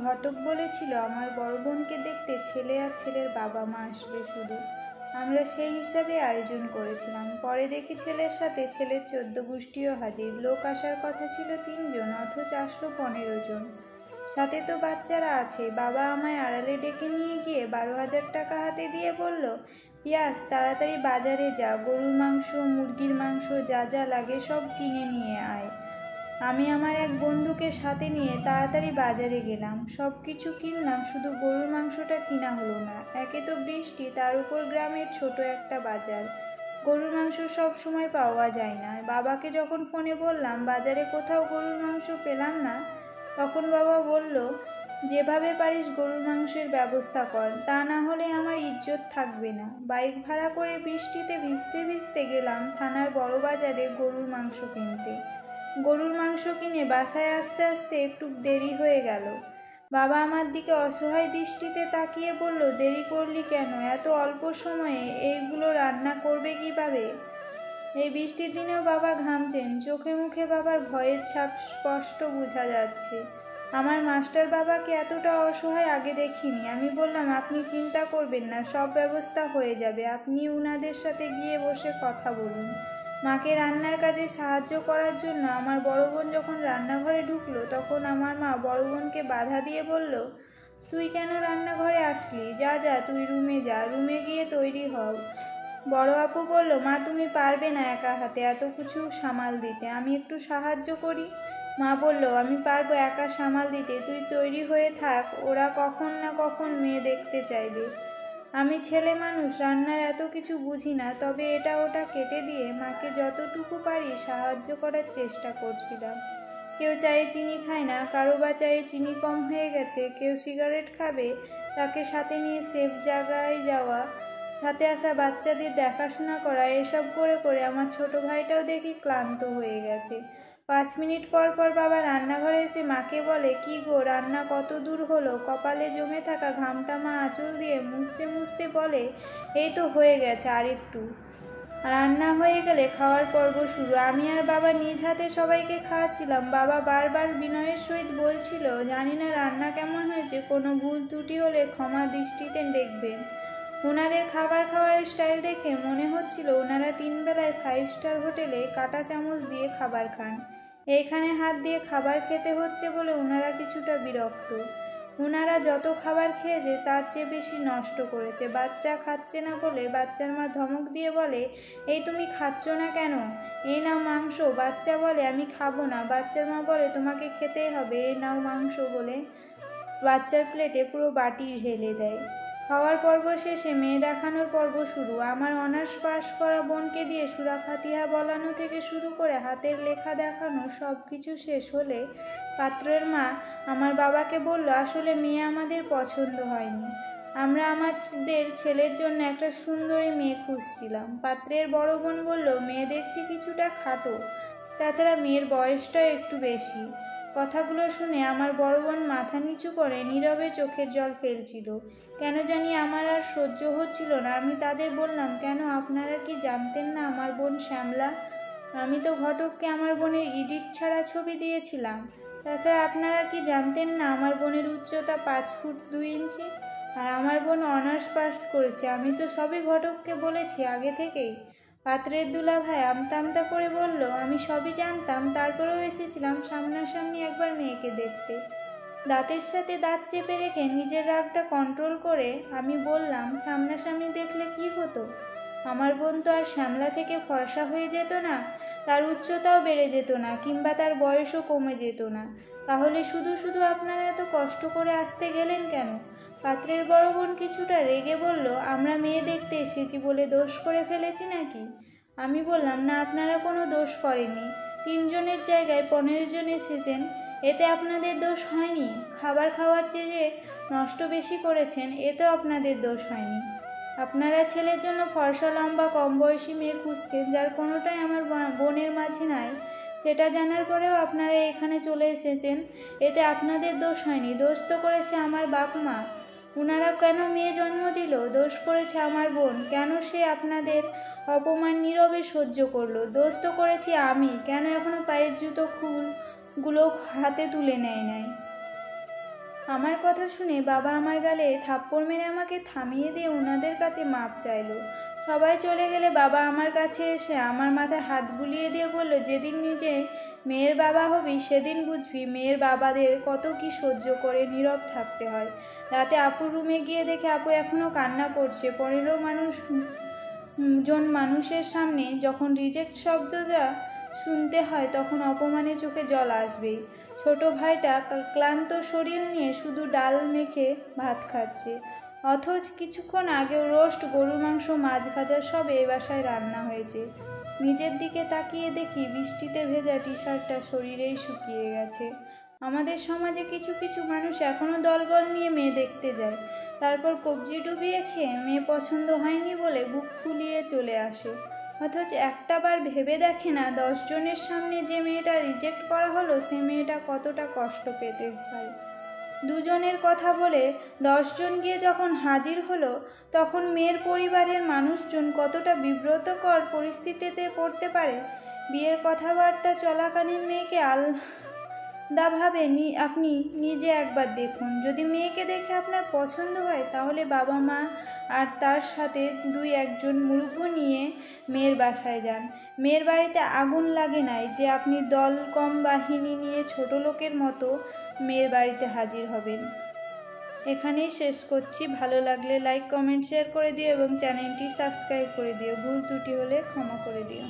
ঘটক বলেছিল আমার বড় বোনকে দেখতে ছেলে আর ছেলের বাবা মা আসবে শুধু। আমরা সেই হিসাবে আয়োজন করেছিলাম। পরে দেখি ছেলের সাথে ছেলের 14 গোষ্ঠীও হাজির। লোক আসার কথা ছিল 3 জন, অথচ আসলো 15 জন। সাথে তো বাচ্চারা আছে। বাবা আমায় আড়ালে ডেকে নিয়ে গিয়ে 12,000 টাকা হাতে দিয়ে বলল, পিয়াস তাড়াতাড়ি বাজারে যা, গরুর মাংস মুরগির মাংস যা যা লাগে সব কিনে নিয়ে আয়। আমি আমার এক বন্ধুকে সাথে নিয়ে তাড়াতাড়ি বাজারে গেলাম। সব কিছু কিনলাম, শুধু গরুর মাংসটা কিনা হলো না। একে তো বৃষ্টি, তার উপর গ্রামের ছোট একটা বাজার। গরুর মাংস সব সময় পাওয়া যায় না। বাবাকে যখন ফোনে বললাম বাজারে কোথাও গরুর মাংস পেলাম না, তখন বাবা বলল, যেভাবে পারিস গরুর মাংসের ব্যবস্থা কর, তা না হলে আমার ইজ্জত থাকবে না। বাইক ভাড়া করে বৃষ্টিতে ভিজতে ভিজতে গেলাম থানার বড় বাজারে গরুর মাংস কিনতে। গরুর মাংস কিনে বাসায় আসতে আসতে একটু দেরি হয়ে গেল। বাবা আমার দিকে অসহায় দৃষ্টিতে তাকিয়ে বলল, দেরি করলি কেন? এত অল্প সময়ে এইগুলো রান্না করবে কিভাবে? এই বৃষ্টির দিনেও বাবা ঘামছেন। চোখে মুখে বাবার ভয়ের ছাপ স্পষ্ট বোঝা যাচ্ছে। আমার মাস্টার বাবাকে এতটা অসহায় আগে দেখিনি। আমি বললাম, আপনি চিন্তা করবেন না, সব ব্যবস্থা হয়ে যাবে। আপনি উনাদের সাথে গিয়ে বসে কথা বলুন। মাকে রান্নার কাজে সাহায্য করার জন্য আমার বড় বোন যখন রান্নাঘরে ঢুকলো, তখন আমার মা বড় বোনকে বাধা দিয়ে বলল, তুই কেন রান্নাঘরে আসলি? যা যা, তুই রুমে যা, রুমে গিয়ে তৈরি হও। বড় আপু বলল, মা তুমি পারবে না একা হাতে এত কিছু সামাল দিতে, আমি একটু সাহায্য করি। মা বলল, আমি পারবো একা সামাল দিতে, তুই তৈরি হয়ে থাক, ওরা কখন না কখন মেয়ে দেখতে চাইবে। আমি ছেলে মানুষ, রান্নার এত কিছু বুঝি না, তবে এটা ওটা কেটে দিয়ে মাকে যতটুকু পারি সাহায্য করার চেষ্টা করছিলাম। কেউ চায়ে চিনি খায় না, কারো বা চায়ে চিনি কম হয়ে গেছে, কেউ সিগারেট খাবে, তাকে সাথে নিয়ে সেফ জায়গায় যাওয়া, হাতে আসা বাচ্চাদের দেখাশোনা করা, এসব করে করে আমার ছোট ভাইটাও দেখি ক্লান্ত হয়ে গেছে। 5 মিনিট পর পর বাবা রান্নাঘরে এসে মাকে বলে, কি গো, রান্না কত দূর হলো? কপালে জমে থাকা ঘামটা মা আঁচল দিয়ে মুছতে মুছতে বলে, এই তো হয়ে গেছে, আর একটু। রান্না হয়ে গেলে খাওয়ার পর্ব শুরু। আমি আর বাবা নিজ হাতে সবাইকে খাওয়াচ্ছিলাম। বাবা বারবার বিনয়ের সহিত বলছিল, জানি না রান্না কেমন হয়েছে, কোনো ভুল ত্রুটি হলে ক্ষমা দৃষ্টিতে দেখবেন। ওনাদের খাবার খাওয়ার স্টাইল দেখে মনে হচ্ছিল ওনারা 3 বেলায় 5 স্টার হোটেলে কাঁটা চামচ দিয়ে খাবার খান। এইখানে হাত দিয়ে খাবার খেতে হচ্ছে বলে ওনারা কিছুটা বিরক্ত। ওনারা যত খাবার খেয়েছে তার চেয়ে বেশি নষ্ট করেছে। বাচ্চা খাচ্ছে না বলে বাচ্চার মা ধমক দিয়ে বলে, এই তুমি খাচ্ছ না কেন? এই নাও মাংস। বাচ্চা বলে, আমি খাবো না। বাচ্চার মা বলে, তোমাকে খেতেই হবে, এই নাও মাংস বলে বাচ্চার প্লেটে পুরো বাটি ঢেলে দেয়। খাওয়ার পর্ব শেষে মেয়ে দেখানোর পর্ব শুরু। আমার অনার্স পাস করা বোনকে দিয়ে সূরা ফাতিহা বলানো থেকে শুরু করে হাতের লেখা দেখানো সব কিছু শেষ হলে পাত্রের মা আমার বাবাকে বলল, আসলে মেয়ে আমাদের পছন্দ হয়নি, আমরা আমাদের ছেলের জন্য একটা সুন্দরী মেয়ে খুঁজছিলাম। পাত্রের বড় বোন বলল, মেয়ে দেখছি কিছুটা খাটো, তাছাড়া মেয়ের বয়সটাও একটু বেশি। কথাগুলো শুনে আমার বড় বোন মাথা নিচু করে নীরবে চোখের জল ফেলছিল। কেন জানি আমার আর সহ্য হচ্ছিল না। আমি তাদের বললাম, কেন, আপনারা কি জানতেন না আমার বোন শ্যামলা? আমি তো ঘটককে আমার বোনের এডিট ছাড়া ছবি দিয়েছিলাম। তাছাড়া আপনারা কি জানতেন না আমার বোনের উচ্চতা 5 ফুট 2 ইঞ্চি? আর আমার বোন অনার্স পাস করেছে। আমি তো সবই ঘটককে বলেছি আগে থেকেই। পাত্রের দুলাভাই আমতা আমতা করে বলল, আমি সবই জানতাম, তারপরেও এসেছিলাম সামনাসামনি একবার মেয়েকে দেখতে। দাঁতের সাথে দাঁত চেপে রেখে নিজের রাগটা কন্ট্রোল করে আমি বললাম, সামনাসামনি দেখলে কি হতো? আমার বোন তো আর শ্যামলা থেকে ফর্সা হয়ে যেত না, তার উচ্চতাও বেড়ে যেত না, কিংবা তার বয়সও কমে যেত না। তাহলে শুধু শুধু আপনারা এত কষ্ট করে আসতে গেলেন কেন? পাত্রের বড় বোন কিছুটা রেগে বলল, আমরা মেয়ে দেখতে এসেছি বলে দোষ করে ফেলেছি নাকি? আমি বললাম, না, আপনারা কোনো দোষ করেননি। 3 জনের জায়গায় 15 জন এসেছেন, এতে আপনাদের দোষ হয়নি। খাবার খাওয়ার চেয়ে নষ্ট বেশি করেছেন, এতেও আপনাদের দোষ হয়নি। আপনারা ছেলের জন্য ফর্সা লম্বা কম বয়সী মেয়ে খুঁজছেন, যার কোনোটাই আমার বোনের মাঝে নাই, সেটা জানার পরেও আপনারা এখানে চলে এসেছেন, এতে আপনাদের দোষ হয়নি। দোষ তো করেছে আমার বাপ মা। ওনারা কেন মেয়ে জন্ম দিল? দোষ করেছে আমার বোন, কেন সে আপনাদের অপমান নীরবে সহ্য করলো? দোষ তো করেছি আমি, কেন এখনো পায়ের জুতো গুলো হাতে তুলে নেয় নাই? আমার কথা শুনে বাবা আমার গালে থাপ্পড় মেরে আমাকে থামিয়ে দিয়ে ওনাদের কাছে মাপ চাইলো। সবাই চলে গেলে বাবা আমার কাছে এসে আমার মাথায় হাত বুলিয়ে দিয়ে বলল, যেদিন নিজে মেয়ের বাবা হবি সেদিন বুঝবি মেয়ের বাবাদের কত কি সহ্য করে নীরব থাকতে হয়। রাতে আপুর রুমে গিয়ে দেখে আপু এখনও কান্না করছে। 15 জন মানুষের সামনে যখন রিজেক্ট শব্দটা শুনতে হয় তখন অপমানে চোখে জল আসবেই। ছোট ভাইটা ক্লান্ত শরীর নিয়ে শুধু ডাল মেখে ভাত খাচ্ছে, অথচ কিছুক্ষণ আগেও রোস্ট, গরুর মাংস, মাছ ভাজা সব এই বাসায় রান্না হয়েছে। নিজের দিকে তাকিয়ে দেখি বৃষ্টিতে ভেজা টি শার্টটা শরীরেই শুকিয়ে গেছে। আমাদের সমাজে কিছু কিছু মানুষ এখনও দলবল নিয়ে মেয়ে দেখতে যায়, তারপর কবজি ডুবিয়ে খেয়ে মেয়ে পছন্দ হয়নি বলে বুক ফুলিয়ে চলে আসে, অথচ একটাবার ভেবে দেখে না 10 জনের সামনে যে মেয়েটা রিজেক্ট করা হলো সে মেয়েটা কতটা কষ্ট পেতে পারে। 2 জনের কথা বলে 10 জন গিয়ে যখন হাজির হলো তখন মেয়ের পরিবারের মানুষজন কতটা বিব্রতকর পরিস্থিতিতে পড়তে পারে। বিয়ের কথাবার্তা চলাকালীন মেয়েকে আলাদাভাবে আপনি নিজে একবার দেখুন। যদি মেয়েকে দেখে আপনার পছন্দ হয় তাহলে বাবা মা আর তার সাথে 2-1 জন মুরব্বি নিয়ে মেয়ের বাসায় যান। মেয়ের বাড়িতে আগুন লাগে নাই যে আপনি দল কম বাহিনী নিয়ে ছোট লোকের মতো মেয়ের বাড়িতে হাজির হবেন। এখানেই শেষ করছি। ভালো লাগলে লাইক, কমেন্ট, শেয়ার করে দিও এবং চ্যানেলটি সাবস্ক্রাইব করে দিও। ভুল ত্রুটি হলে ক্ষমা করে দিও।